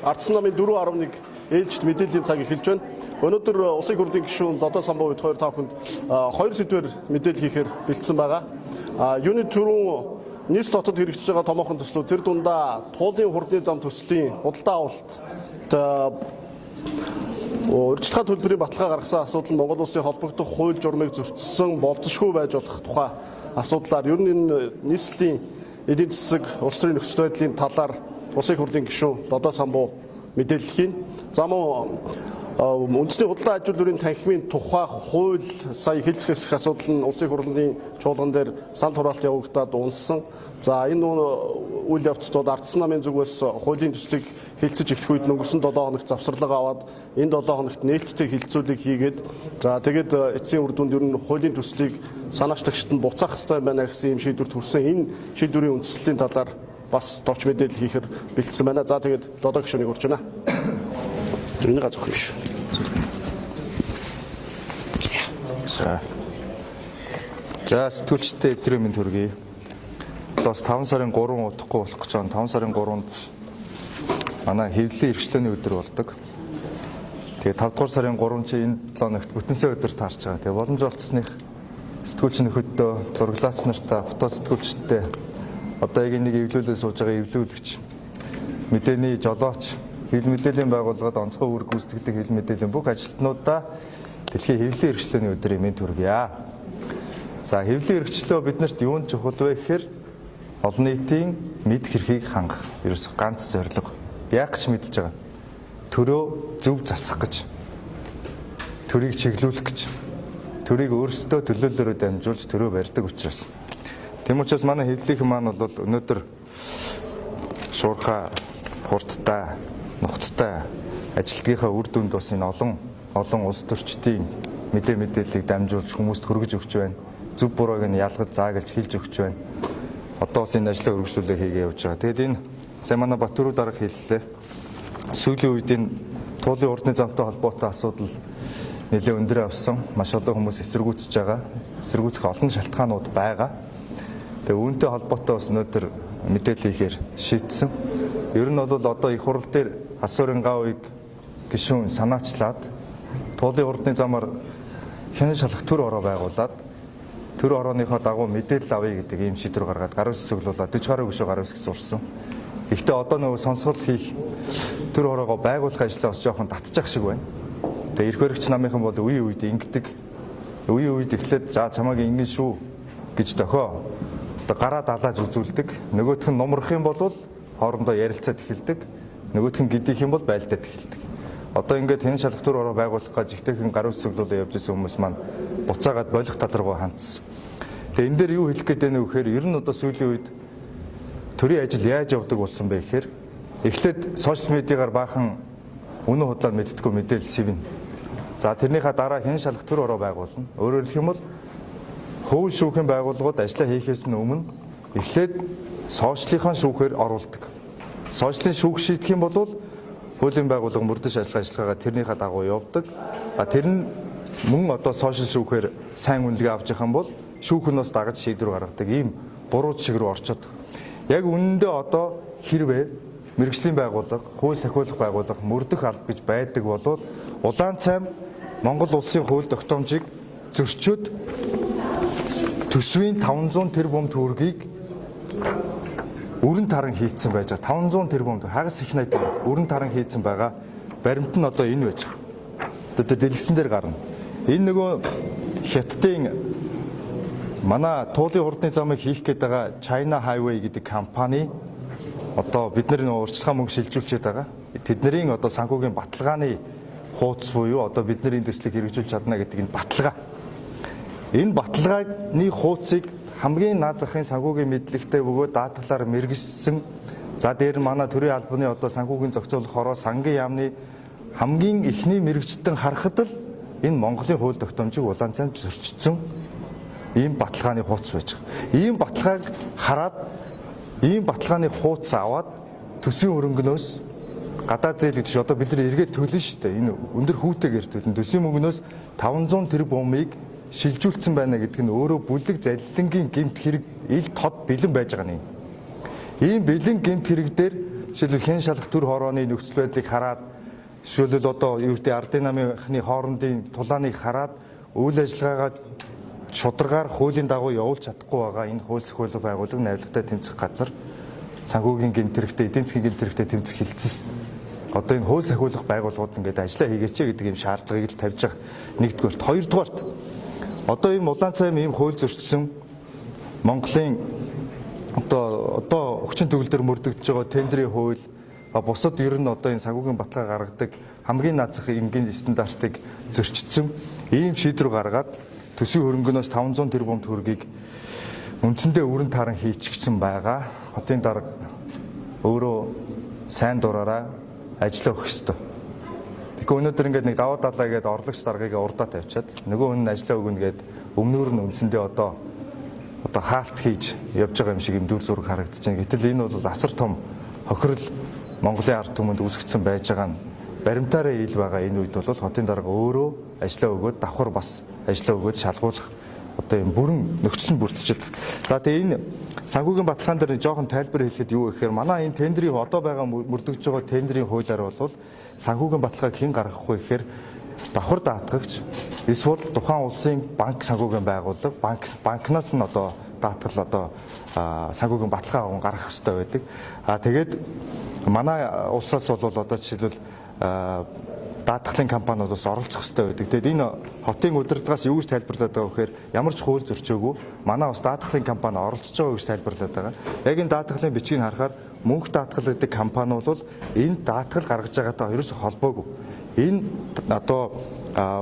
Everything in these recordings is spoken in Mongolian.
Ардсан намын 4.1 ээлжид мэдээллийн цаг эхэлж байна. Өнөөдөр улсын хурлын гишүүн Лодо Самбуу 2-5-нд 2 сэдвээр мэдээлэл хийхээр бэлдсэн байгаа. Юуны түрүүн нийс дотод хэрэгжиж байгаа томоохон төслүүд тэр дундаа туулын хурдны зам төслийн худалдаа авалт урьдчилгаа төлбөрийн баталгаа гаргасан асуудал нь Монгол улсын холбогдох хууль журмыг зөрчсөн болзошгүй байж болох тухай асуудлаар ер нь энэ нийслэлийн эдийн засаг улс төрийн нөхцөл байдлын талаар улсын хурлын гишүүн Лодо Самбуу мэдээлэл хийн. За мөн үндэсний худалдаа аж үйлдвэрийн танхимын тухай хууль сая хэлцэх асуудал нь улсын хурлын чуулган дээр санал хураалт явагдаад унсан. За энэ үйл явцд бол Ардсан намын зүгээс хуулийн төслийг хэлцэж эхлэх үед өнгөрсөн 7 хоногт завсарлага аваад энэ 7 хоногт нээлттэй хилцүүлэг хийгээд за тэгээд эцсийн үр дүнд ер нь хуулийн төслийг санаачлагчд нь буцаах хэрэгтэй байна гэсэн юм шийдвэрт хүрсэн. Энэ шийдвэрийн үндслийн талаар бас товч мэдээлэл хийхээр бэлдсэн байна. За тэгээд Лодо гишүүнийг урьж байна. Тэрний газар биш. За сэтгүүлчтэй өдрийн мэнд хүргэе. Бас 5 сарын 3 удахгүй болох гэж байна. 5 сарын 3-нд манай хэвлэлийн эрхчлөөний өдөр болдог. Тэгээ 5 дугаар сарын 3 чи энэ 7 хоногт бүтэнсээ өдөр таарч байгаа. Тэгээ боломж олцсных сэтгүүлч нөхөдөө, зураглаач нартаа, фото сэтгүүлчтэй одоо яг энийг эвлүүлээ сууж байгаа эвлүүлэгч, мэдээний жолооч, хэвлэл мэдээллийн байгууллагад онцгой үүрэг гүйцэтгэдэг хэвлэл мэдээллийн бүх ажилтнуудаа дэлхийн хэвлэлийн эрхчлөөний өдрийн мэнд хүргье. За хэвлэлийн эрхчлөө биднэрт юунд чухал вэ гэхээр олон нийтийн мэд хэрхийг хангах. Ерөөс ганц зорилго. Яг ч мэдж байгаа. Төрөө зөв засах гэж. Төрийг чиглүүлэх гэж. Төрийг өөрсдөө төлөөлөлөөрөө дамжуулж төрөө барьдаг учраас. Тэм учраас манай хэвлэлийнхэн маань бол өнөөдөр шуурхаа, хурдтай, нухацтай ажилтгийнхаа үр дүнд бас энэ олон улс төрчдийн мэдээллийг дамжуулж хүмүүст хүргэж өгч байна. Зөв бурууг нь ялгаж заагалж хэлж өгч байна. Одоо бас энэ ажлаа өргөжлүүлээ хийгээ явж байгаа. Тэгэд энэ сая манай Батөрөв дарга хэллээ. Сүүлийн үед энэ туулын урдны замтай холбоотой асуудал нэлээд өндөр авсан. Маш олон хүмүүс эсэргүүцэж байгаа. Эсэргүүцэх олон шалтгаанууд байгаа. Тэгээ үүнтэй холбоотой бас өнөөдөр мэдээлэл хийхээр шийдсэн. Ер нь бол одоо их хурал дээр асуурын гавыг гишүүн санаачлаад туулын урдны замаар хянан шалах төр ороо байгуулад төр орооныхоо дагуу мэдээлэл авъя гэдэг ийм шийдвэр гаргаад гар үс цуглуулаад 40 гаруй гишүү гар үс зурсан. Гэхдээ одоо нөгөө сонсгол хийх төр ороогоо байгуулах ажлаа бас жоохон татчих шиг байна. Тэгээ эрх баригч намынхан бол үе үед ингэдэг. Үе үед эхлээд за чамаагийн ингэн шүү гэж дохио. Одоо гараа далааж үзүүлдэг. Нөгөөх нь нумрах юм бол хоорондоо ярилцаад эхэлдэг. Нөгөөх нь гидих юм бол байлдаад эхэлдэг. Одоо ингээд хэн шалах төр ороо байгуулах гэж ихтэйхэн гар үс цуглуулаа явж исэн хүмүүс маань буцаагаад болох тал руу хандсан. Тэгээ энэ дээр юу хэлэх гээд байна вэ гэхээр ер нь одоо сүүлийн үед төрийн ажил яаж явдаг болсон бэ гэхээр эхлээд сошиал медиагаар баахан үнэн худлаар мэддэггүй мэдээлэл сэвнэ. За тэрнийхээ дараа хэн шалах төр ороо байгуулна. Өөрөөр хэлэх юм бол хууль шүүхийн байгууллагууд ажиллаа хийхээс өмнө эхлээд сошиалынхаа шүүхээр оруулдаг. Сошиалын шүүх шийдэх юм бол хуулийн байгууллага мөрдөж ажиллагаагаа тэрнийхээ дагуу явуулдаг. Тэр нь мөн одоо сошиал шүүхээр сайн үнэлгээ авч явах юм бол шүүх нь бас дагаж шийдвэр гаргадаг ийм буруу шиг рүү орчод. Яг үнэндээ одоо хэрвээ мэргэжлийн байгууллага, хууль сахиулах байгууллага мөрдөх алба гэж байдаг бол улаан цайм Монгол улсын хууль тогтоомжийг зөрчөөд төсвийн 500 тэрбум төгрөгийг өрн таран хийцэн байж байгаа. 500 тэрбум хагас их найд өрн таран хийцэн байгаа. Баримт нь одоо энэ байж байгаа. Одоо дэлгэцэн дээр гарна. Энэ нөгөө Хятадын манай туулын хурдны замыг хийх гээд байгаа China Highway гэдэг компани одоо бид нар нөгөө урьдчилгаа мөнгө шилжүүлчихэд байгаа. Тэдний одоо санхүүгийн баталгааны хуудас буюу одоо бидний төслийг хэрэгжүүлж чадна гэдэг энэ баталгаа. Энэ баталгааны хуудсыг хамгийн наад захын санхүүгийн мэдлэгтэй бөгөөд даатгалаар мэргэжсэн. За дээр нь манай төрийн албаны одоо санхүүгийн зохицуулах хороо сангийн яамны хамгийн ихний мэргэжтэн харахад л энэ Монголын хууль тогтоомжийг улаан цайнд зөрчсөн ийм баталгааны хуудас байж байгаа. Ийм баталгааг хараад ийм баталгааны хуудас аваад төсвийн хөрөнгнөөс гадаад зээл гэж одоо бид нар эргээд төлнө шүү дээ. Энэ өндөр хүүтэйгээр төлнө. Төсвийн мөнгнөөс 500 тэрбумыг шилжүүлсэн байна гэдэг нь өөрөө бүлэг залилангийн гэмт хэрэг ил тод бэлэн байж байгаа юм. Ийм бэлэн гэмт хэрэг дээр жишээлбэл хэн шалах төр хорооны нөхцөл байдлыг хараад жишээлбэл одоо юу гэдэг ардын намынхны хоорондын тулааныг хараад үйл ажиллагаагаа шударгаар хуулийн дагуу явуулж чадахгүй байгаа энэ хууль сахиулах байгууллага найрлагатай тэмцэх газар санхүүгийн гэмтэрхтэй эдийн засгийн гэмтэрхтэй тэмцэх хилцсэн. Одоо энэ хууль сахиулах байгууллагууд ингээд ажиллаа хийгээч гэдэг юм шаардлагыг л тавьж байгаа. Нэгдүгээрт, хоёрдугаарт одоо ийм улаан цайм ийм хууль зөрчсөн Монголын одоо хүчин төгөлдөр мөрдөгдөж байгаа тендерийн хууль бусад ер нь одоо энэ санхүүгийн баталгаа гаргадаг хамгийн наазах энгийн стандартыг зөрчсөн ийм шийдвэр гаргаад төсвийн хөрөнгөнөөс 500 тэрбум төгрөгийг үндсэндээ өрн таран хийчихсэн байгаа. Хотын дарга өөрөө сайн дураараа ажиллаа өгөх ёстой. Тэгэхээр өнөөдөр ингээд нэг даваа далаа гээд орлогч даргаыг урдаа тавьчаад нөгөө хүн нь ажиллаа өгнө гээд өмнөөр нь үндсэндээ одоо хаалт хийж явж байгаа юм шиг юм дүр зураг харагдаж байна. Гэтэл энэ бол асар том хохирол Монголын ард түмэнд үүсгэсэн байж байгаа нь баримтаараа ил байгаа энэ үед бол хотын дарга өөрөө ажиллаа өгөөд давхар бас ажиллаа өгөөд шалгуулах одоо юм бүрэн нөхцөл нь бүрдчихэд. За тэгээ энэ санхүүгийн баталгаан дээр жоохон тайлбар хэлэхэд юу гэхээр манай энэ тендерийн одоо байгаа мөрдөгж байгаа тендерийн хуулиар бол санхүүгийн баталгааг хэн гаргах вэ гэхээр давхар даатгагч эсвэл тухайн улсын банк санхүүгийн байгууллага банкнаас нь одоо даатгал одоо санхүүгийн баталгаа аван гаргах хэрэгтэй байдаг. Тэгээд манай улсаас бол одоо жишээлбэл даатгалын компаниудаас оролцох хэрэгтэй байдаг. Тэгэд энэ хотын удирдлагаас юу гэж тайлбарлаад байгаа вэ гэхээр ямар ч хууль зөрчөөгүй манай бас даатгалын компани оролцож байгаа гэж тайлбарлаад байгаа. Яг энэ даатгалын бичгийг харахаар мөнх даатгал гэдэг компани бол энэ даатгал гаргаж байгаатай ерөөсөй холбоогүй. Энэ одоо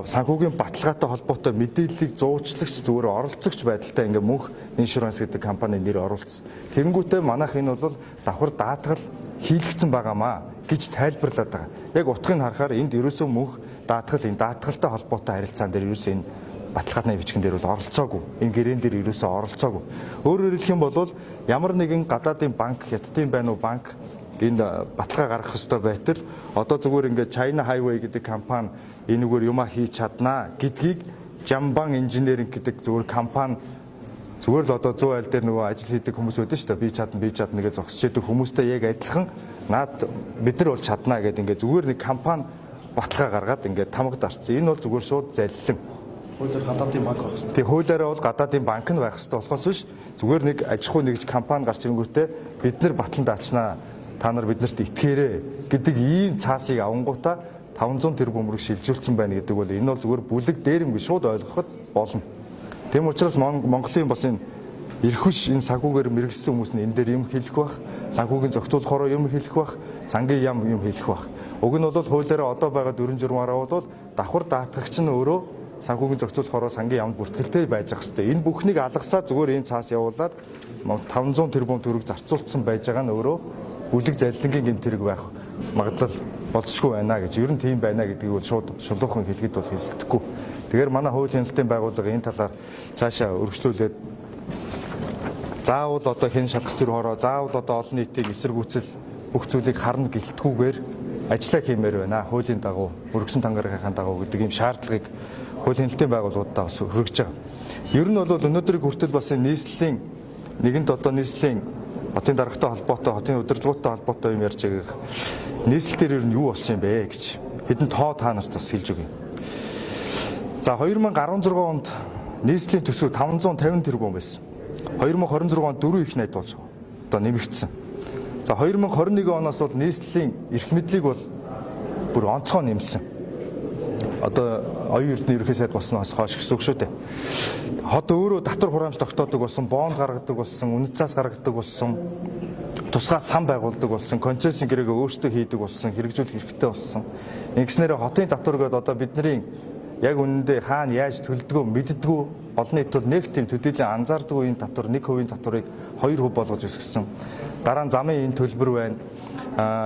санхүүгийн баталгаатай холбоотой мэдээллийг зуучлагч зүгээр оролцогч байдалтай ингээ мөнх иншуранс гэдэг компани нэр оруулсан. Тэнгүүтээ манайх энэ бол давхар даатгал хийлгцэн байгаамаа гэж тайлбарлаад байгаа. Яг утгыг харахаар энд ерөөсөө мөнх даатгал энэ даатгалтай холбоотой харилцаан дээр ерөөсөө энэ баталгааны бичгэн дээр бол оролцоогүй. Энэ гэрээн дээр ерөөсөө оролцоогүй. Өөрөөр хэлэх юм бол ямар нэгэн гадаадын банк, хятадын байна уу банк энэ баталгаа гаргах ёстой байтал одоо зүгээр ингээд China Highway гэдэг компани энэгээр юмаа хийж чаднаа гэдгийг Jamban Engineering гэдэг зүгээр компани зүгээр л одоо 100 айл дээр нөгөө ажил хийдэг хүмүүс байдаг шүү дээ. Би чадна гэж зогсож идэг хүмүүстэй яг адилхан наад бид нар бол чаднаа гэдэг ингээд зүгээр нэг компани баталгаа гаргаад ингээд тамга дарцсан. Энэ бол зүгээр шууд заллин. Хуулиар гадаадын банк байх хэрэгтэй. Тэг хуулиараа бол гадаадын банк нь байх хэрэгтэй болохоос биш зүгээр нэг аж ахуй нэгж компани гарч ирэнгүүтээ бид нар батлан даачнаа та нар биднэрт итгээрэй гэдэг ийм цаасыг авангуудаа 500 тэрбумыг шилжүүлсэн байна гэдэг бол энэ бол зүгээр бүлэг дээрэмгүй шууд ойлгоход болно. Тэм учраас Монголын бас энэ эрхвш энэ санхүүгээр мэрэгсэн хүмүүс нь энэ дээр юм хэлэх бах, санхүүгийн зохицуулахороо юм хэлэх бах, сангийн юм хэлэх бах. Уг нь бол хуулиараа одоо байгаа 4 журмаараа бол давхар даатгагч нь өөрөө санхүүгийн зохицуулахороо сангийн ямд бүртгэлтэй байж ах хэвээр. Энэ бүхнийг алгасаа зүгээр энэ цаас явуулаад 500 тэрбум төгрөг зарцуулсан байж байгаа нь өөрөө бүлэг залилангийн гэмтэрэг байх магадлал болцсохгүй байна гэж ер нь тийм байна гэдгийг бол шууд шулуухан хэлэхэд бол хэлэлцэхгүй. Тэгэхээр манай хуулийн хяналтын байгууллага энэ талаар цаашаа өргөжлүүлээд заавал одоо хэн шалгах төр хороо заавал одоо олон нийтийн эсэргүүцэл бүх зүйлийг харна гэлтгүүгээр ажиллаа хиймээр байна. Хуулийн дагуу өргөсөн тангарагын дагуу гэдэг ийм шаардлагыг хуулийн хяналтын байгууллагуудаа бас хүргэж байгаа. Ер нь бол өнөөдрийг хүртэл бас нийслэлийн нэгэнт одоо нийслэлийн хотын даргатай холбоотой, хотын удирдлагуудтай холбоотой юм ярьж байгаа. Нийслэл дээр ер нь юу болсон юм бэ гэж хэдэн тоо та нарт бас хэлж өгье. За 2016 онд нийслэлийн төсөв 550 тэрбум байсан. 2026 онд 4 их найд болж одоо нэмэгдсэн. За 2021 оноос бол нийслэлийн эрх мэдлийг бол бүр онцгой нэмсэн. Одоо оюун эрдэнэ ерөнхий сайд болсноос хойш гэсэн үг шүү дээ. Хот өөрөө татвар хураамж тогтоодог болсон, бонд гаргадаг болсон, үнэт цаас гаргадаг болсон, тусгай сан байгуулдаг болсон, концессийн гэрээгээ өөрсдөө хийдэг болсон, хэрэгжүүлэх хэрэгтэй болсон. Ингэснээр хотын татвар гэдэг одоо бидний яг үнэндээ хаана яаж төлдгөө мэддэггүй олон нийт бол нэг тийм төдийлөн анзаардаггүй энэ татвар 1% татварыг 2% болгож өсгсөн. Дараа нь замын энэ төлбөр байна.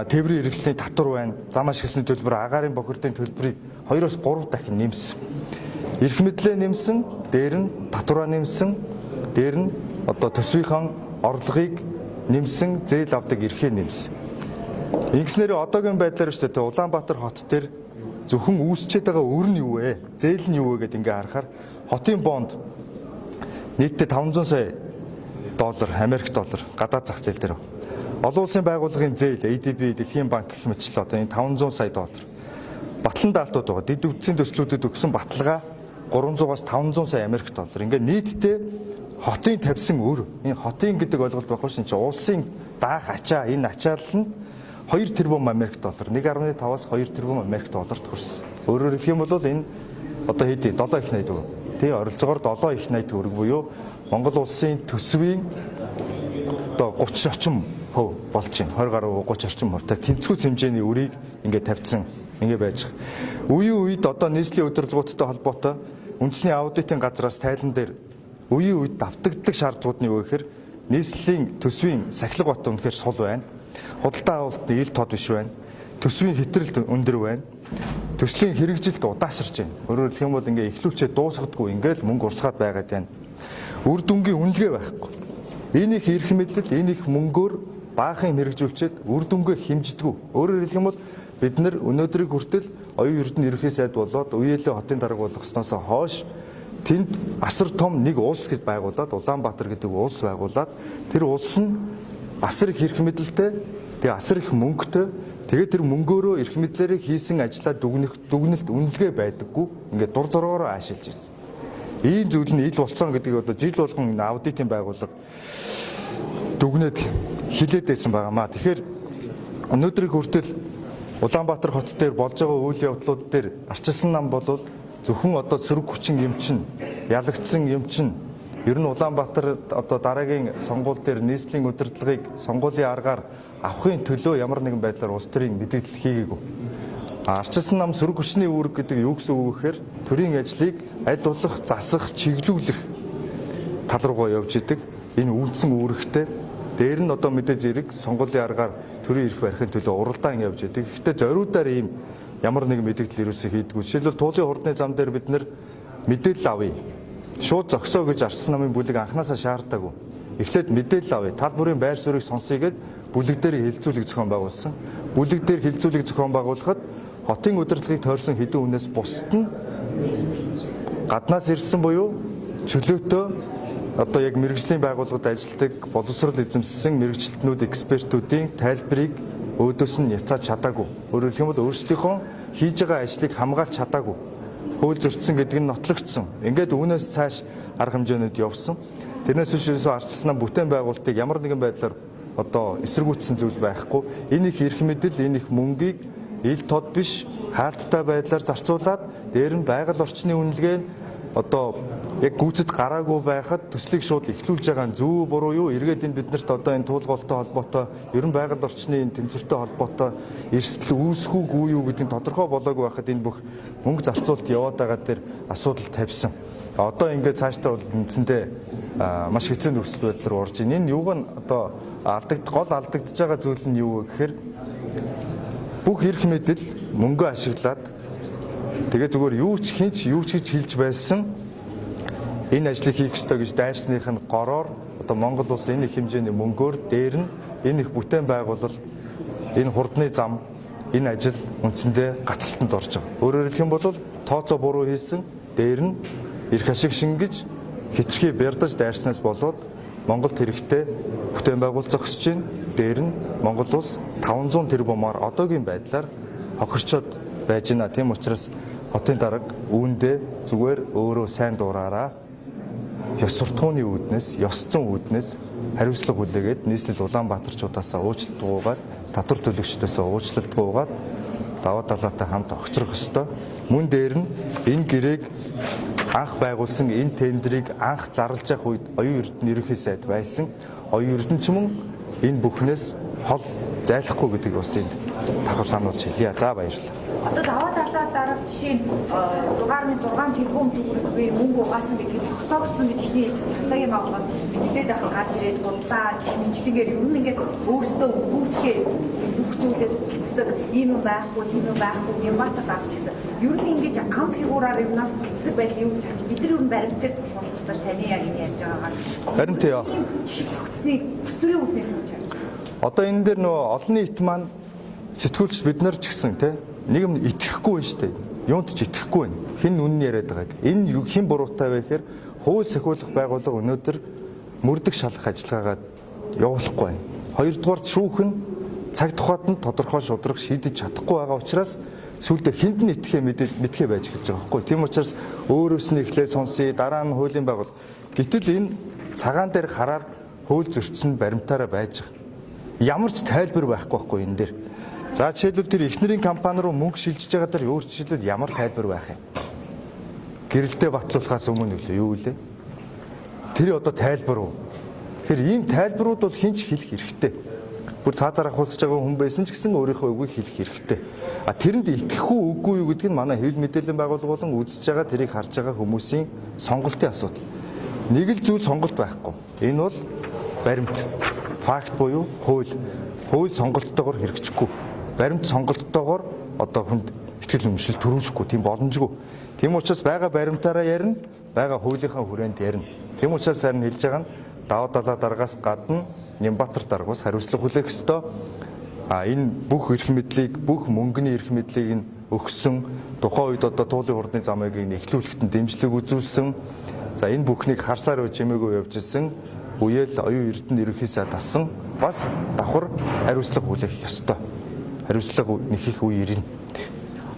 Тээврийн хэрэгслийн татвар байна. Зам ашигласны төлбөр, агаарын бохирдын төлбөрийг 2-оос 3 дахин нэмсэн. Эрх мэдлээ нэмсэн, дээр нь татвараа нэмсэн, дээр нь одоо төсвийн орлогыг нэмсэн, зээл авдаг эрхээ нэмсэн. Ингэснээр одоогийн байдлаар шүү дээ Улаанбаатар хот дээр зөвхөн үүсчээд байгаа өр нь юу вэ? Зээл нь юу вэ гэдээ ингээ харахаар хотын бонд нийтдээ 500 сая доллар, Америк доллар гадаад зах зээл дээр. Олон улсын байгууллагын зээл ADB Дэлхийн банк гэх мэтчлээ одоо энэ 500 сая доллар. Батлан даалтууд байгаа. Дэд үтсийн төслүүдэд өгсөн баталгаа 300-аас 500 сая Америк доллар. Ингээд нийтдээ хотын тавьсан өр. Энэ хотын гэдэг ойлголт байхгүй шин чи улсын даах ачаа энэ ачаал нь 2 тэрбум Америк доллар 1.5-аас 2 тэрбум Америк долларт хүрсэн. Өөрөөр хэлэх юм бол энэ одоо хэд 7 их найд төгрөг. Тий оролцоогоор 7 их найд төгрөг буюу Монгол улсын төсвийн одоо 30 орчим хөв болж байна. 20 гаруй 30 орчим хувьтай тэнцвүүц хэмжээний үрийг ингээд тавьсан ингээд байж байгаа. Үеийн үед одоо нийслэлийн удирдлагуудтай холбоотой үндэсний аудитын газраас тайлан дээр үеийн үед давтагддаг шаардлагууд нь юу гэхээр нийслэлийн төсвийн сахилга бат үнэхээр сул байна. Худалдаа авалтны ил тод биш байна. Төсвийн хэтрэлт өндөр байна. Төслийн хэрэгжилт удаашрж байна. Өөрөөр хэлэх юм бол ингээ эхлүүлчээ дуусгадаггүй ингээл мөнгө урсгаад байгаад байна. Үр дүнгийн үнэлгээ байхгүй. Энэ их эрх мэдэл, энэ их мөнгөөр баахан хэрэгжүүлчихэд үр дүнгээ хэмждэггүй. Өөрөөр хэлэх юм бол бид нар өнөөдрийг хүртэл оюун эрдэнэ ерөнхий сайд болоод үеэлээ хотын дарга болгосноос хойш тэнд асар том нэг улс гэж байгуулад Улаанбаатар гэдэг улс байгуулад тэр улс нь асар их эрх мэдэлтэй, тэгээ асар их мөнгөтэй, тэгээ тэр мөнгөөрөө эрх мэдлээрээ хийсэн ажлаа дүгнэлт үнэлгээ байдаггүй. Ингээд дур зоргоороо аашилж ирсэн. Ийм зүйл нь ил болсон гэдгийг одоо жил болгон аудитын байгууллага дүгнээд хилээд байсан байгаамаа. Тэгэхээр өнөөдрийг хүртэл Улаанбаатар хот дээр болж байгаа үйл явдлууд дээр арчилсан нам бол зөвхөн одоо сөрөг хүчин юм чин, ялагдсан юм чин. Ер нь Улаанбаатар одоо дараагийн сонгуул дээр нийслэлийн удирдлагыг сонгуулийн аргаар авахын төлөө ямар нэгэн байдлаар улс төрийн мэдээлэл хийгээгүй. Арчилсан нам сөрөг хүчний үүрэг гэдэг юу гэсэн үг гэхээр төрийн ажлыг аль болох засах, чиглүүлэх тал руугаа явж идэг. Энэ үйлдсэн үүрэгтэй дээр нь одоо мэдээж эрэг сонгуулийн аргаар төрийн эрх барихын төлөө уралдаан явж идэг. Гэхдээ зориудаар ийм ямар нэгэн мэдээлэл юусэн хийдэггүй. Жишээлбэл туулын хурдны зам дээр бид нар мэдээлэл авъя. Шууд зогсоо гэж арчилсан намын бүлэг анханасаа шаардаагүй. Эхлээд мэдээлэл авъя. Тал бүрийн байр суурийг сонсъё гэд бүлэг дээр хилцүүлэг зохион байгуулсан. Бүлэг дээр хилцүүлэг зохион байгуулахад хотын удирдлагыг тойрсон хэдэн үнээс бусад нь гаднаас ирсэн буюу чөлөөтэй одоо яг мэрэгжлийн байгууллагад ажилладаг боловсрол эзэмссэн мэрэгчлэтнүүд экспертүүдийн тайлбарыг өөдөөс нь яцааж чадаагүй. Өөрөөр хэлэх юм бол өөрсдийнхөө хийж байгаа ажлыг хамгаалж чадаагүй. Хууль зөрчсөн гэдэг нь нотлогдсон. Ингээд үүнээс цааш арга хэмжээнүүд явсан. Тэрнээс биш арчилсан бүтээн байгуулалтыг ямар нэгэн байдлаар одоо эсэргүүцсэн зүйл байхгүй. Энэ их эрх мэдэл, энэ их мөнгийг ил тод биш хаалттай байдлаар зарцуулаад дээр нь байгаль орчны үнэлгээ одоо яг гүйцэд гараагүй байхад төслийг шууд эхлүүлж байгаа нь зөв буруу юу? Эргээд энэ биднэрт одоо энэ туулгуултай холбоотой ер нь байгаль орчны энэ тэнцвэртэй холбоотой эрсдэл үүсэхүүгүй юу гэдгийг тодорхой болоогүй байхад энэ бүх мөнгө зарцуулалт яваад байгаа дээр асуудал тавьсан. Одоо ингээд цаашдаа бол үндсэндээ маш хэцүү нөхцөл байдал руу орж ийн. Энэ юуг нь одоо гол алдагдж байгаа зүйл нь юу вэ гэхээр бүх эрх мэдэл мөнгө ашиглаад тэгээ зүгээр юу ч хинч юу ч гэж хэлж байсан энэ ажлыг хийх ёстой гэж дайрсных нь гороор одоо Монгол улс энэ их хэмжээний мөнгөөр дээр нь энэ их бүтээн байгуулалт энэ хурдны зам энэ ажил үндсэндээ гацалтанд орж байгаа. Өөрөөр хэлэх юм бол тооцоо буруу хийсэн дээр нь эрх ашиг шингэж хэтэрхий бярдаж дайрснаас болоод Монголд хэрэгтэй бүтээн байгуулалт зогсож байна. Дээр нь Монгол улс 500 тэрбумаар одоогийн байдлаар хохирчод байж байна. Тийм учраас хотын дарга үүндээ зүгээр өөрөө сайн дуураараа ёс суртахууны үүднээс, ёс зүйн үүднээс хариуцлага хүлээгээд нийслэл Улаанбаатарчуудаасаа уучлалт гуйгаад, татвар төлөгчдөөсөө уучлалт гуйгаад даваа талаатай хамт огцрох ёстой. Мөн дээр нь энэ гэрээг анх байгуулсан энэ тендерийг анх зарлаж явах үед оюун эрдэнэ ерөнхий сайд байсан. Оюун эрдэнэч мөн энэ бүхнээс хол зайлахгүй гэдгийг бас энд давхар сануулж хэлье. За баярлалаа. Одоо даваа талаа дараах жишээ нь 6.6 тэрбум төгрөгийн мөнгө угаасан гэдгийг тогтоогдсон гэж ихний ээж цагдаагийн байгууллагаас мэддээд байхад гарч ирээд бодлаа хэмжлэгээр ер нь ингээд өөрсдөө үүсгээ бүх зүйлээс бүтдэг ийм юм байхгүй, тийм юм байхгүй юм батаг гарч ирсэн. Ер нь ингэж ам фигураар юмнаас бүтдэг байл юу гэж бид нар ер нь баримтад болцдоо таны яг энэ ярьж байгаагаар харин тийм жишээ тогтсныг өсвөрийн үднээс гэж харж байна. Одоо энэ дээр нөгөө олон нийт маань сэтгүүлч бид нар ч гэсэн тийм нэг юм итгэхгүй байна шүү дээ. Юунд ч итгэхгүй байна. Хэн үнэн яриад байгааг. Энэ хэн буруутай вэ гэхээр хууль сахиулах байгууллага өнөөдөр мөрдөх шалгах ажиллагаагаа явуулахгүй байна. Хоёрдугаар шүүх нь цаг тухайд нь тодорхой шударга шийдэж чадахгүй байгаа учраас сүүлдээ хүнд нь мэдхээ байж эхэлж байгаа байхгүй. Тийм учраас өөрөөс нь эхлээд сонсъё, дараа нь хуулийн байгуул. Гэтэл энэ цагаан дээр хараар хууль зөрчсөн баримтаараа байж байгаа. Ямар ч тайлбар байхгүй энэ дээр. За жишээлбэл тэр эхнэрийн компани руу мөнгө шилжиж байгаа дээр өөрчлөлт ямар тайлбар байх юм? Гэрэлтэй батлуулахаас өмнө юу вэ? Тэр одоо тайлбар уу? Тэгэхээр ийм тайлбарууд бол хинч хэлэх хэрэгтэй. Бүр цаазаар ахуулж байгаа хүн байсан ч гэсэн өөрийнхөө үгийг хэлэх хэрэгтэй. А тэрэнд итгэх үү үгүй юу гэдг нь манай хэвлэл мэдээллийн байгууллага болон үзэж байгаа тэрийг харж байгаа хүмүүсийн сонголтын асуудал. Нэг л зүйл сонголт байхгүй. Энэ бол баримт. Факт буюу хууль. Хууль сонголттойгоор хэрэгжихгүй. Баримт сонголттойгоор одоо хүнд итгэл үнэмшил төрүүлэхгүй. Тийм боломжгүй. Тийм учраас байгаа баримтаараа ярина, байгаа хуулийнхаа хүрээнд ярина. Тийм учраас харин хэлж байгаа нь даваа далаа дараагаас гадна Нямбатар даргаас хариуцлага хүлээх ёстой. Энэ бүх эрх мэдлийг, бүх мөнгөний эрх мэдлийг нь өгсөн, тухайн үед одоо туулын хурдны замыг эхлүүлэхэд дэмжлэг үзүүлсэн. За энэ бүхнийг харсаар чимээгүй явж исэн үеэл оюун эрдэнэ ерөнхий сайд тасан бас давхар хариуцлага хүлээх ёстой. Хариуцлага нэхэх үе ирнэ.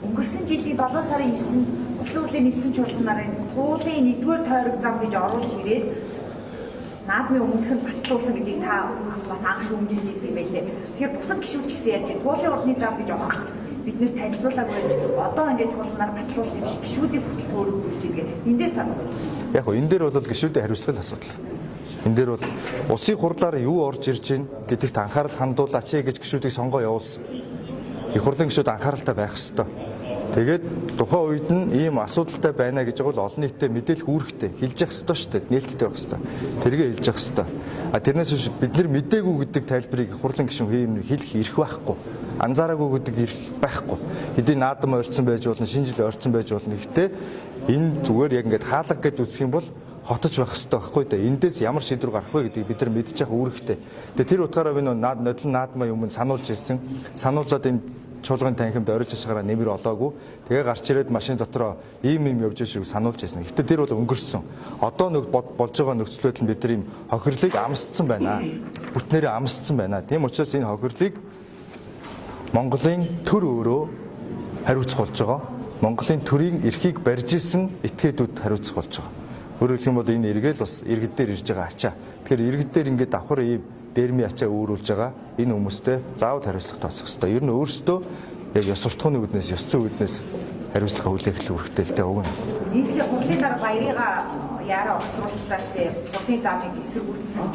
Өнгөрсөн жилийн 7 сарын 9-нд Улсын хурлын нэгдсэн чуулганаар туулын 1-р тойрог зам гэж оруулж ирээд наадмын өмнөх нь батлуулсан гэдгийг та бас анх шүүмжилж ирсэн юм байлээ. Тэгэхээр бусад гишүүд ч гэсэн ярьж байна. Туулын урдны зам гэж огт бид нэр танилцуулаагүй байж одоо ингээд чуулганаар батлуулсан юм шиг гишүүдийг хүртэл төөрөглөж иргээ. Энэ дээр та яг хөө энэ дээр бол гишүүдийн хариуцлага асуудал. Энэ дээр бол улсын хурлаар юу орж ирж байна гэдэгт анхаарал хандуулаач гэж гишүүдийг сонгоо явуулсан. Их хурлын гишүүд анхааралтай байх ёстой. Тэгээд тухайн үед нь ийм асуудалтай байна гэж бол олон нийтэд мэдээлэх үүрэгтэй хэлж явах ёстой шүү дээ. Нээлттэй байх ёстой. Тэргээ хэлж явах ёстой. Тэрнээс биш бид нар мэдээгүй гэдэг тайлбарыг хурлын гишүүн хэлэх эрх байхгүй. Анзаараагүй гэдэг эрх байхгүй. Хэдий наадам ойрцсон байж болно, шинэ жил ойрцсон байж болно. Гэхдээ энэ зүгээр яг ингээд хаалга гэдээ үзэх юм бол хотож байх ёстой байхгүй да. Эндээс ямар шийдвэр гарах вэ гэдгийг бид нар мэдчих үүрэгтэй. Тэгээд тэр утгаараа би нодлон наадмаа юм сануулж ирсэн. Сануулад энэ чуулганы танхимд орж ашгараа нэмэр олоогүй. Тэгээ гарч ирээд машин дотроо ийм явж байгааг сануулж ирсэн. Гэтэ тэр бол өнгөрсөн. Одоо болж байгаа нөхцөл байдал нь бид нар ийм хохирлыг амсцсан байна. Бүтнээрээ амсцсан байна. Тийм учраас энэ хохирлыг Монголын төр өөрөө хариуцах болж байгаа. Монголын төрийн эрхийг барьж исэн этгээдүүд хариуцах болж байгаа. Өөрөөр хэлэх юм бол энэ эргээл бас иргэд дээр ирж байгаа ачаа. Тэгэхээр иргэд дээр ингээд давхар ийм дэрми ачаа өөрүүлж байгаа энэ хүмүүстэй заавал хариуцлага тооцох хэрэгтэй. Ер нь өөрсдөө яг ёс суртахууны үүднээс, ёс зүйн үүднээс хариуцлага хүлээх үүрэгтэй л дээ өгнө. Нийслэлийн хурлын дараа баярыгаа яараа огцруулчлаа штэ. Хурлын замыг эсэргүүцсэн.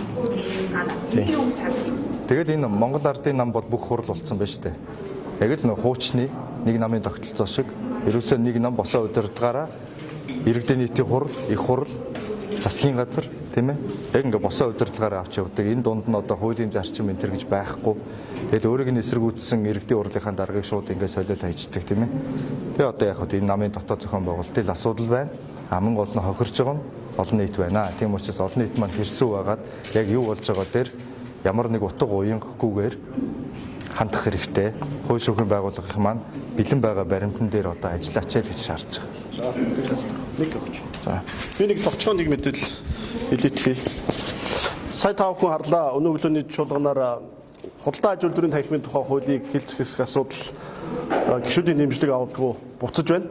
Энэ юу гэж харж байна? Тэгэл энэ Монгол Ардын нам бол бүх хурл болсон байна штэ. Яг л хуучны нэг намын тогтолцоо шиг ерөөсөө нэг нам босоо удирдлагаараа иргэдийн нийтийн хурл, их хурл, засгийн газар тийм ээ. Яг ингээ босоо удирдлагаараа авч явдаг. Энэ дунд нь одоо хуулийн зарчим энэ төр гэж байхгүй. Тэгэл өөрийг нь эсэргүүцсэн иргэдийн урлагийн даргаыг шууд ингээ солиод хайждаг тийм ээ. Тэгээ одоо яг хөө энэ намын дотоод зохион байгуулалтын асуудал байна. Аман гол нь хохирч байгаа нь олон нийт байна. Тийм учраас олон нийт маань хэрсүү байгаад яг юу болж байгаа дээр ямар нэг утга уянгахгүйгээр хандах хэрэгтэй. Хууль шүүхийн байгууллагын маань бэлэн байгаа баримтан дээр одоо ажиллаач л гэж шаардж байгаа. Нэг өгч. За. Би нэг товчхон нэг мэдээлэл хэлээтгэе. Сая тав хүн харлаа өнөө өглөөний чуулганаар худалдаа аж үйлдвэрийн танхимын тухай хуулийг хэлцэх хэсэг асуудал гишүүдийн нэмжлэг авалгүй буцаж байна.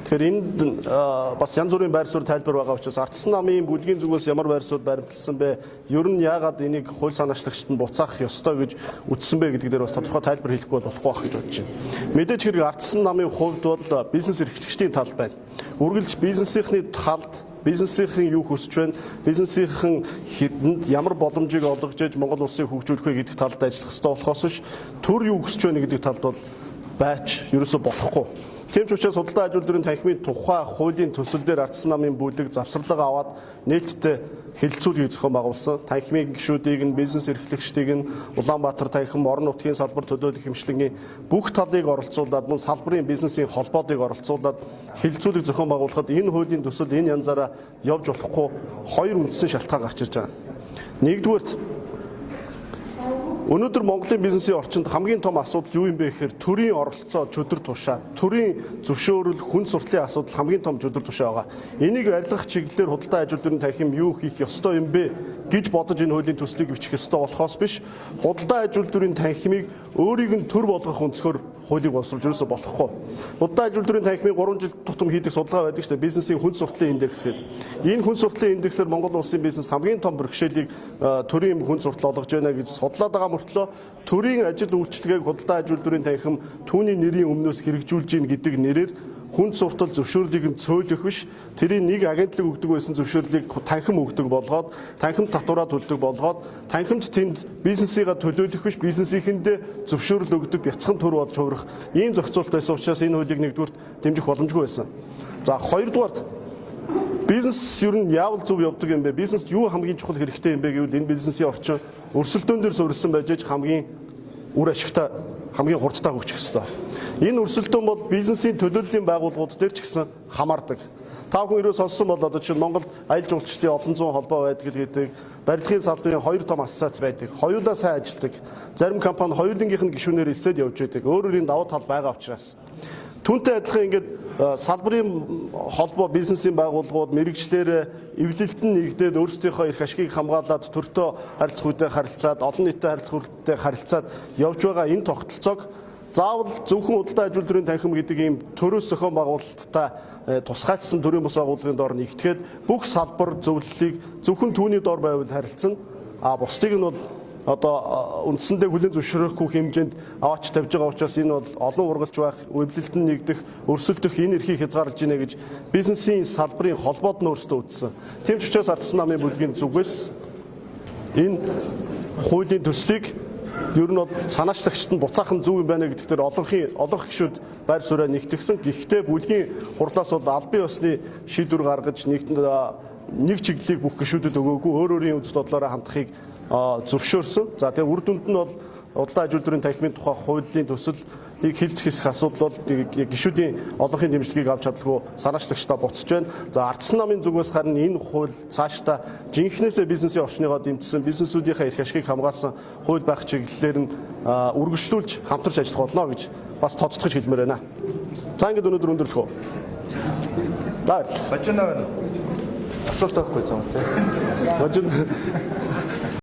Тэгэхээр энд бас янз бүрийн байр суурь тайлбар байгаа учраас ардсан намын бүлгийн зүгээс ямар байр суурь баримтлсан бэ? Ер нь яагаад энийг хууль санаачлагчид нь буцаах ёстой гэж үздсэн бэ гэдэг дээр бас тодорхой тайлбар хэлэхгүй болохгүй байх гэж бодож байна. Мэдээж хэрэг ардсан намын хувьд бол бизнес эрхлэгчдийн тал байна. Үргэлж бизнесийнхний талд бизнесийн юу хүсэж байна? Бизнесийн хэдэнд ямар боломжийг олгож иж Монгол улсыг хөгжүүлэх вэ гэдэг талд ажиллах хэрэгтэй болохоос биш төр юу хүсэж байна гэдэг талд бол байж ерөөсө болохгүй. Тийм ч учраас худалдаа аж үйлдвэрийн танхимын тухай хуулийн төсөл дээр ардсан намын бүлэг завсарлага аваад нээлттэй хэлэлцүүлгийг зохион байгуулсан. Танхимын гишүүдийг нь бизнес эрхлэгчдийг нь Улаанбаатар танхим, орон нутгийн салбар төлөөлөх хэмжлэгийн бүх талыг оролцуулаад мөн салбарын бизнесийн холбоодыг оролцуулаад хэлэлцүүлэг зохион байгуулахад энэ хуулийн төсөл энэ янзаараа явж болохгүй хоёр үндсэн шалтгаан гарч ирж байгаа. Нэгдүгээрт өнөөдөр Монголын бизнесийн орчинд хамгийн том асуудал юу юм бэ гэхээр төрийн оролцоо чөдөр тушаа, төрийн зөвшөөрөл, хүн сурталын асуудал хамгийн том чөдөр тушаа байгаа. Энийг арилгах чиглэлээр худалдаа аж үйлдвэрийн танхим юу хийх ёстой юм бэ гэж бодож энэ хуулийн төслийг бичих ёстой болохоос биш, худалдаа аж үйлдвэрийн танхимыг өөрийг нь төр болгох өнцгөр хуулийг боловсруулж ерөөсө болохгүй. Худалдаа аж үйлдвэрийн танхимыг 3 жил тутам хийдэг судалгаа байдаг шүү дээ. Бизнесийн хүн сурталын индекс гэдэг. Энэ хүн сурталын индексээр Монгол улсын бизнес хамгийн том бэрхшээлийг төрийн хүн суртал олгож байна гэж судлаад байгаа мөртлөө төрийн ажил үйлчилгээг худалдаа аж үйлдвэрийн танхим түүний нэрийн өмнөөс хэрэгжүүлж ийн гэдэг нэрээр хүн суртал зөвшөөрлийг нь цөөлөх биш, тэрийн нэг агентлаг өгдөг байсан зөвшөөрлийг танхим өгдөг болгоод, танхимд татвараа төлдөг болгоод, танхимд тэнд бизнесийгээ төлөөлөх биш, бизнесийнхэндээ зөвшөөрөл өгдөг бяцхан төр болж хувирах ийм зохицуулт байсан учраас энэ хуулийг нэгдүгürt дэмжих боломжгүй байсан. За хоёрдугаарт бизнес ер нь яавал зөв явдаг юм бэ? Бизнест юу хамгийн чухал хэрэгтэй юм бэ гэвэл энэ бизнесийн орчин өрсөлдөөн дээр суурилсан байж хамгийн үр ашигтай, хамгийн хурдтай хөгжих ёстой. Энэ өрсөлдөөн бол бизнесийн төлөөллийн байгууллагууд дээр ч гэсэн хамаардаг. Та бүхэн ерөө сонссон бол одоо чинь Монголд аялал жуулчлалын олон зуун холбоо байдаг гэдэг, барилгын салбарын 2 том ассоциац байдаг. Хоёулаа сайн ажилдаг. Зарим компани хоёулынгийнх нь гишүүнээр элсээд явж байдаг. Өөрөөр энэ давуу тал байгаа учраас. Түүнтэй адилхан ингээд салбарын холбоо бизнесийн байгууллагууд мэрэгчлэр эвлэлтэн нэгдээд өөрсдийнхөө эрх ашгийг хамгаалаад төртөө харилцах үедээ харилцаад олон нийтэд харилцах үедээ харилцаад явж байгаа энэ тогтолцоог заавал зөвхөн худалдаа аж үйлдвэрийн танхим гэдэг ийм төрөөс зохион байгуулалттай тусгайцсан төрийн бус байгууллагын доор нэгтгэхэд бүх салбар зөвлөлийг зөвхөн түүний доор байвал харилцсан. Бусдыг нь бол одоо үндсэндээ хүлээн зөвшөөрөхгүй хэмжээнд аваач тавьж байгаа учраас энэ бол олон ургалж байх, эвлэлтэн нэгдэх, өрсөлдөх энэ эрхийг хязгаарлаж гинэ гэж бизнесийн салбарын холбоод нь өөрсдөө үзсэн. Тийм ч учраас Ардсан намын бүлгийн зүгээс энэ хуулийн төслийг ер нь бол санаачлагчд нь буцаахан зөв юм байна гэдэгтэр олонх гишүүд байр сууриа нэгтгэсэн. Гэхдээ бүлгийн хурлаас бол албан ёсны шийдвэр гаргаж нэг чиглэлийг бүх гишүүдэд өгөөгүй өөрийн үз бодлоороо хандахыг зөвшөөрсөн. За тэгээ үр дүнд нь бол худалдаа аж үйлдвэрийн танхимын тухай хуулийн төсөлийг хилцэх хэсэх асуудал бол гишүүдийн олонхын дэмжлэгийг авч чадлагүй санаачлагчдаа буцаж байна. За Ардсан намын зүгээс харин энэ хууль цаашдаа жинхнээсээ бизнесийн орчныгоо дэмжсэн, бизнесүүдийнхээ эрх ашгийг хамгаалсан хууль байх чиглэлээр нь үргэлжлүүлж хамтарч ажиллах болно гэж бас тодтогч хэлмээр байна. За ингээд өнөөдөр өндөрлөх үү. Бажинаа асуулт авахгүй зам тий. Бажин